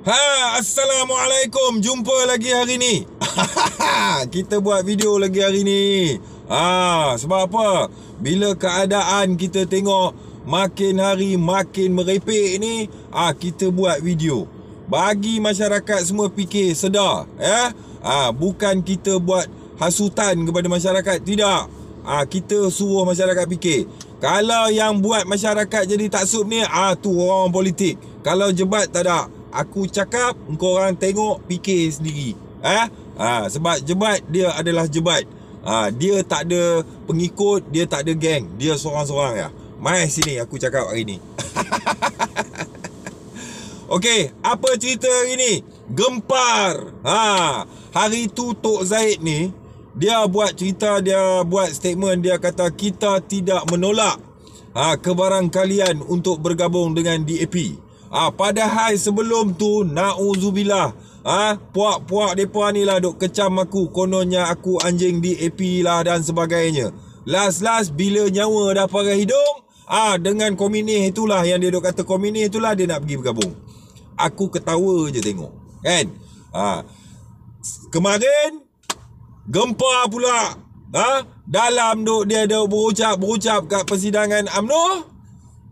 Assalamualaikum. Jumpa lagi hari ni. Kita buat video lagi hari ni. Sebab apa? Bila keadaan kita tengok makin hari makin merepek ni, kita buat video bagi masyarakat semua fikir sedar, bukan kita buat hasutan kepada masyarakat, tidak. Kita suruh masyarakat fikir. Kalau yang buat masyarakat jadi taksub ni, tu orang politik. Kalau jebat tak ada. Aku cakap, engkau orang tengok, fikir sendiri. Sebab jebat dia adalah jebat. Dia tak ada pengikut, dia tak ada geng, dia seorang-seorang ya. Mai sini aku cakap hari ni. Okey, apa cerita hari ni? Gempar. Hari tu Tok Zaid ni, dia buat cerita, dia buat statement, dia kata kita tidak menolak kebarangkalian untuk bergabung dengan DAP. Padahal sebelum tu, na'udzubillah, puak-puak mereka ni lah duk kecam aku, kononnya aku anjing DAP lah dan sebagainya. Last bila nyawa dah pakai hidung, dengan komunis itulah, yang dia duk kata komunis itulah, dia nak pergi bergabung. Aku ketawa je tengok, kan? Kemarin gempar pula. Dalam duk dia ada berucap kat persidangan UMNO.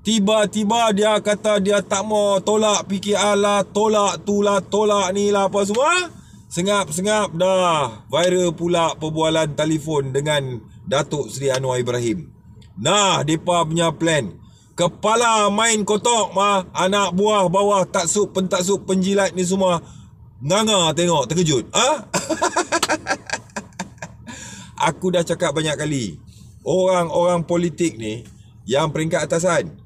Tiba-tiba dia kata dia tak mau tolak PKR lah, tolak tu lah, tolak ni lah, apa semua. Sengap-sengap dah viral pula perbualan telefon dengan Datuk Seri Anwar Ibrahim. Mereka punya plan. Kepala main kotak anak buah bawah taksub, pentaksub, penjilat ni semua nganga tengok, terkejut. Aku dah cakap banyak kali, orang-orang politik ni yang peringkat atasan,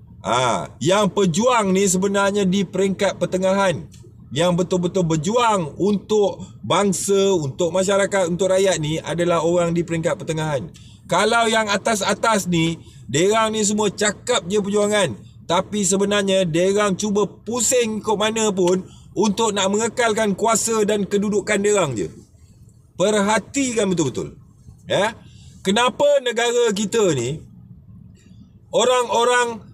yang pejuang ni sebenarnya di peringkat pertengahan, yang betul-betul berjuang untuk bangsa, untuk masyarakat, untuk rakyat ni adalah orang di peringkat pertengahan. Kalau yang atas-atas ni, derang ni semua cakap je perjuangan, tapi sebenarnya derang cuba pusing ke mana pun untuk nak mengekalkan kuasa dan kedudukan derang je. Perhatikan betul-betul. Kenapa negara kita ni, orang-orang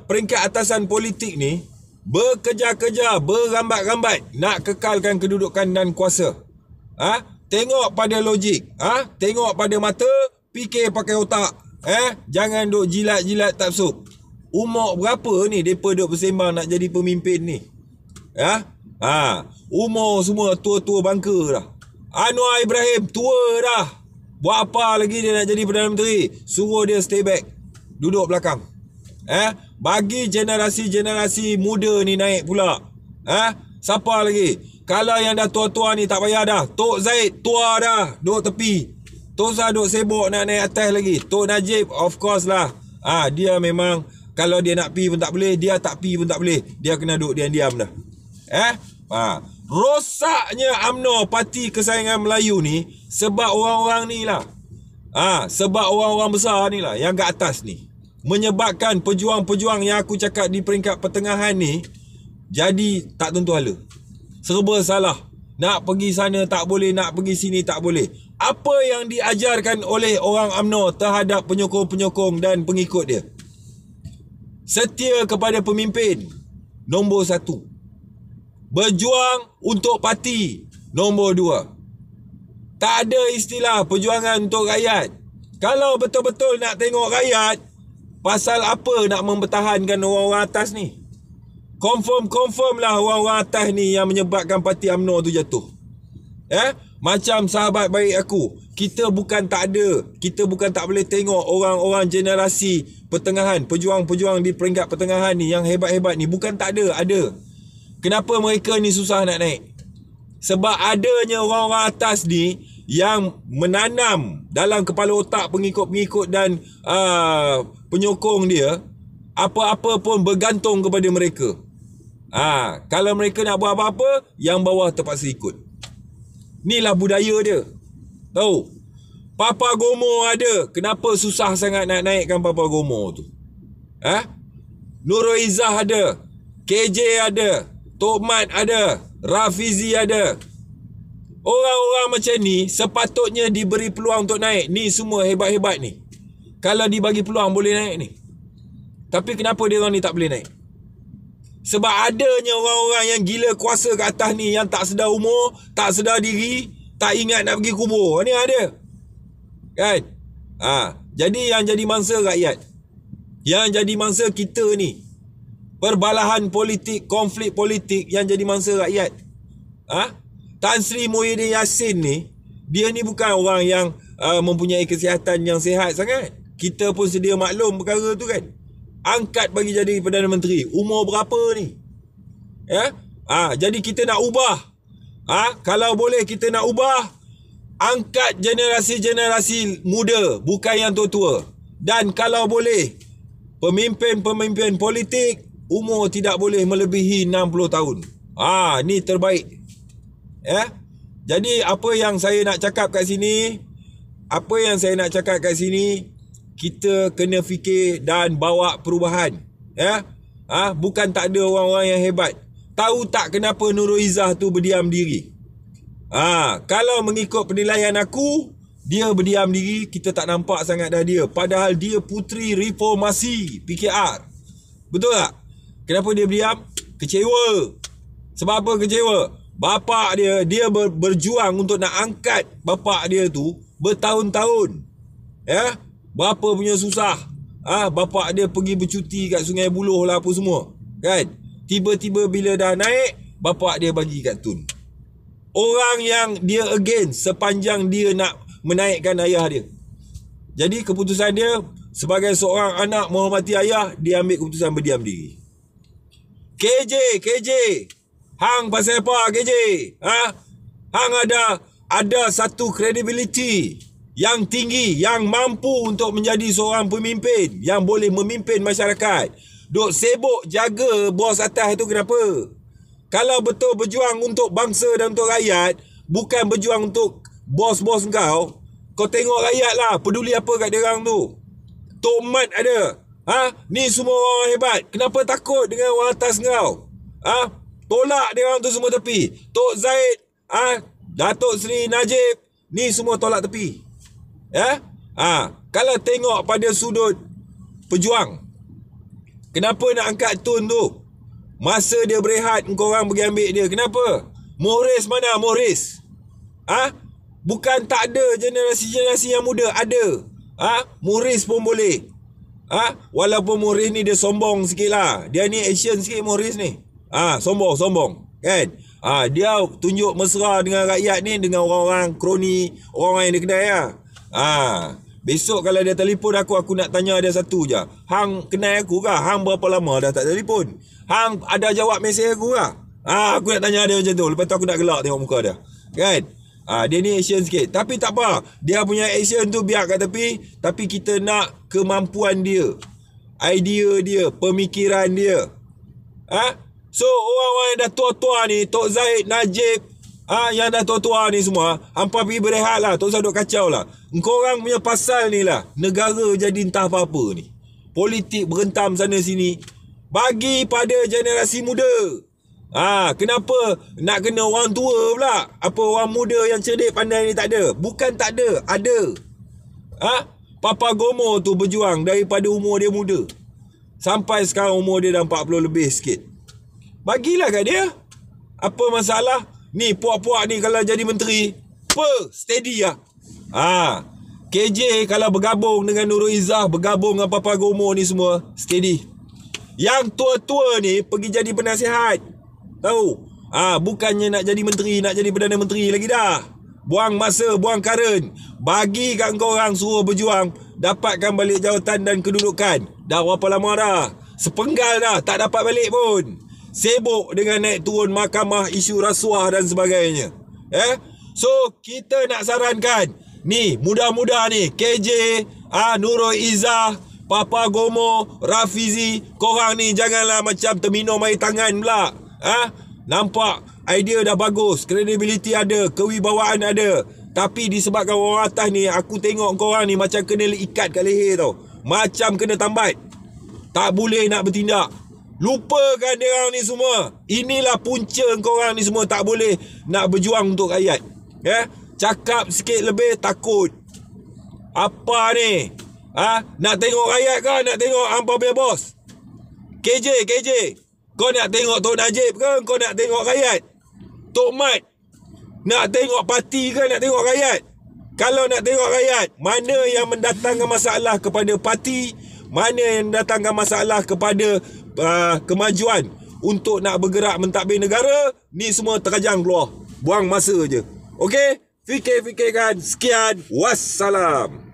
peringkat atasan politik ni berkejar-kejar, berambat-rambat nak kekalkan kedudukan dan kuasa. Tengok pada logik, tengok pada mata, fikir pakai otak. Jangan duk jilat-jilat taksub. Umur berapa ni depa duk bersembang nak jadi pemimpin ni? Umur semua tua-tua bangka dah. Anwar Ibrahim tua dah. Buat apa lagi dia nak jadi Perdana Menteri? Suruh dia stay back, duduk belakang. Bagi generasi-generasi muda ni naik pula. Siapa lagi? Kalau yang dah tua-tua ni tak payah dah. Tok Zaid tua dah, duduk tepi. Tok Zah duduk sibuk nak naik atas lagi. Tok Najib of course lah. Dia memang kalau dia nak pi pun tak boleh, dia tak pi pun tak boleh. Dia kena duduk diam-diam dah. Rosaknya UMNO, parti kesayangan Melayu ni, sebab orang-orang ni lah. Sebab orang-orang besar ni lah, yang kat atas ni, menyebabkan pejuang-pejuang yang aku cakap di peringkat pertengahan ni jadi tak tentu hala, serba salah. Nak pergi sana tak boleh, nak pergi sini tak boleh. Apa yang diajarkan oleh orang UMNO terhadap penyokong-penyokong dan pengikut dia? Setia kepada pemimpin, nombor 1. Berjuang untuk parti, nombor 2. Tak ada istilah perjuangan untuk rakyat. Kalau betul-betul nak tengok rakyat, pasal apa nak mempertahankan orang-orang atas ni? Confirm lah orang-orang atas ni yang menyebabkan parti UMNO tu jatuh. Macam sahabat baik aku, kita bukan tak ada, kita bukan tak boleh tengok orang-orang generasi pertengahan, pejuang-pejuang di peringkat pertengahan ni yang hebat-hebat ni, bukan tak ada, ada. Kenapa mereka ni susah nak naik? Sebab adanya orang-orang atas ni yang menanam dalam kepala otak pengikut-pengikut dan penyokong dia, apa-apa pun bergantung kepada mereka. Kalau mereka nak buat apa-apa, yang bawah terpaksa ikut. Inilah budaya dia. Tahu? Papa Gomo ada. Kenapa susah sangat nak naikkan Papa Gomo tu? Nurul Izzah ada. KJ ada. Tok Mat ada. Rafizi ada. Orang-orang macam ni sepatutnya diberi peluang untuk naik. Ni semua hebat-hebat ni. Kalau dibagi peluang boleh naik ni. Tapi kenapa dia orang ni tak boleh naik? Sebab adanya orang-orang yang gila kuasa kat atas ni, yang tak sedar umur, tak sedar diri, tak ingat nak pergi kubur. Ni ada. Kan? Jadi yang jadi mangsa rakyat. Yang jadi mangsa kita ni. Perbalahan politik, konflik politik yang jadi mangsa rakyat. Tan Sri Muhyiddin Yassin ni, dia ni bukan orang yang mempunyai kesihatan yang sihat sangat. Kita pun sedia maklum perkara tu kan. Angkat bagi jadi Perdana Menteri. Umur berapa ni? Jadi kita nak ubah. Kalau boleh kita nak ubah. Angkat generasi-generasi muda, bukan yang tua-tua. Dan kalau boleh, pemimpin-pemimpin politik umur tidak boleh melebihi 60 tahun. Ni terbaik. Jadi apa yang saya nak cakap kat sini, kita kena fikir dan bawa perubahan. Bukan tak ada orang-orang yang hebat. Tahu tak kenapa Nurul Izzah tu berdiam diri? Kalau mengikut penilaian aku, dia berdiam diri, kita tak nampak sangat dah dia. Padahal dia puteri reformasi PKR. Betul tak? Kenapa dia berdiam? Kecewa. Sebab apa kecewa? Bapak dia berjuang untuk nak angkat bapak dia tu bertahun-tahun. Berapa punya susah. Bapak dia pergi bercuti kat Sungai Buloh lah apa semua. Kan? Tiba-tiba bila dah naik, bapak dia bagi kat Tun. Orang yang dia against sepanjang dia nak menaikkan ayah dia. Jadi keputusan dia sebagai seorang anak menghormati ayah, dia ambil keputusan berdiam diri. KJ, hang pasal apa KJ? Hang ada satu credibility yang tinggi, yang mampu untuk menjadi seorang pemimpin yang boleh memimpin masyarakat. Duk sibuk jaga bos atas tu kenapa? Kalau betul berjuang untuk bangsa dan untuk rakyat, bukan berjuang untuk bos-bos kau tengok rakyat lah, peduli apa kat dia orang tu. Tok Mat ada. Ni semua orang hebat. Kenapa takut dengan orang atas kau? Tolak dia orang tu semua tepi. Tok Zaid, Datuk Seri Najib, ni semua tolak tepi. Kalau tengok pada sudut pejuang, kenapa nak angkat Tun tu? Masa dia berehat, korang pergi ambil dia. Kenapa? Morris mana? Morris? Bukan tak ada generasi-generasi yang muda. Ada. Morris pun boleh. Walaupun Morris ni dia sombong sikit lah. Dia ni action sikit Morris ni. Sombong. Kan? Dia tunjuk mesra dengan rakyat ni, dengan orang-orang kroni, orang-orang yang dia kedai lah. Besok kalau dia telefon aku nak tanya dia satu je. Hang kenal aku kah? Hang berapa lama dah tak telefon? Hang ada jawab mesej aku kah? Aku nak tanya dia macam tu. Lepas tu aku nak gelak tengok muka dia. Kan? Dia ni action sikit. Tapi tak apa. Dia punya action tu biar kat tepi. Tapi kita nak kemampuan dia. Idea dia. Pemikiran dia. So orang-orang yang dah tua-tua ni, Tok Zaid, Najib, yang dah tua-tua ni semua, hampa pergi berehat lah. Tak usah duk kacau lah. Korang punya pasal ni lah, negara jadi entah apa-apa ni. Politik berentam sana sini. Bagi pada generasi muda. Kenapa nak kena orang tua pula? Apa orang muda yang cerdik pandai ni tak ada? Bukan tak ada, ada. Papa Gomo tu berjuang daripada umur dia muda. Sampai sekarang umur dia dah 40 lebih sikit. Bagilah kat dia. Apa masalah? Ni puak-puak ni kalau jadi menteri, steady lah. KJ kalau bergabung dengan Nurul Izzah, bergabung dengan Papa Gomo ni semua, steady. Yang tua-tua ni pergi jadi penasihat. Tahu? Bukannya nak jadi menteri, nak jadi Perdana Menteri lagi dah. Buang masa, buang karen. Bagi kat korang suruh berjuang, dapatkan balik jawatan dan kedudukan. Dah berapa lama dah? Sepenggal dah, tak dapat balik pun. Sibuk dengan naik turun mahkamah, isu rasuah dan sebagainya. So kita nak sarankan, ni muda-muda ni, KJ, Nurul Izzah, Papa Gomo, Rafizi, korang ni janganlah macam terminum air tangan pula. Nampak idea dah bagus, credibility ada, kewibawaan ada. Tapi disebabkan orang atas ni, aku tengok korang ni macam kena ikat kat leher tau. Macam kena tambat. Tak boleh nak bertindak. Lupakan dia orang ni semua. Inilah punca korang ni semua tak boleh nak berjuang untuk rakyat. Cakap sikit lebih takut. Apa ni? Nak tengok rakyat kan? Nak tengok hampa punya bos? KJ. Kau nak tengok Tok Najib ke? Kau nak tengok rakyat? Tok Mat nak tengok parti ke nak tengok rakyat? Kalau nak tengok rakyat, mana yang mendatangkan masalah kepada parti, mana yang mendatangkan masalah kepada kemajuan untuk nak bergerak mentadbir negara, ni semua terkajang keluar. Buang masa je. Okey? Fikir-fikirkan. Sekian. Wassalam.